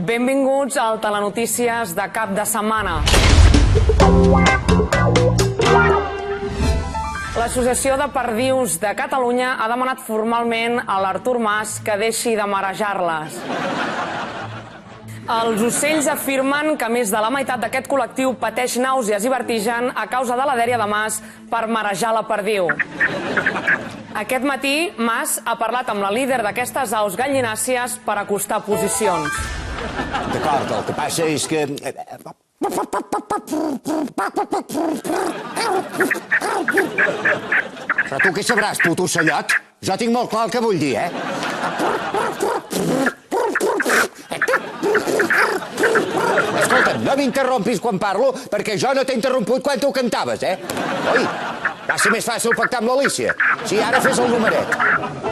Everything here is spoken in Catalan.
Benvinguts al Telenotícies de cap de setmana. L'Associació de Perdius de Catalunya ha demanat formalment a l'Artur Mas que deixi de marejar-les. Els ocells afirmen que més de la meitat d'aquest col·lectiu pateix nàusees i vertigen a causa de la dèria de Mas per marejar la perdiu. Aquest matí, Mas ha parlat amb la líder d'aquestes aus gallinàcies per acostar posicions. D'acord, el que passa és que... Però tu què sabràs, puto ocellet? Jo tinc molt clar el que vull dir, eh? Escolta, no m'interrompis quan parlo, perquè jo no t'he interromput quan tu cantaves, eh? Oi, va ser més fàcil pactar amb l'Alícia. Sí, ara fes el numeret.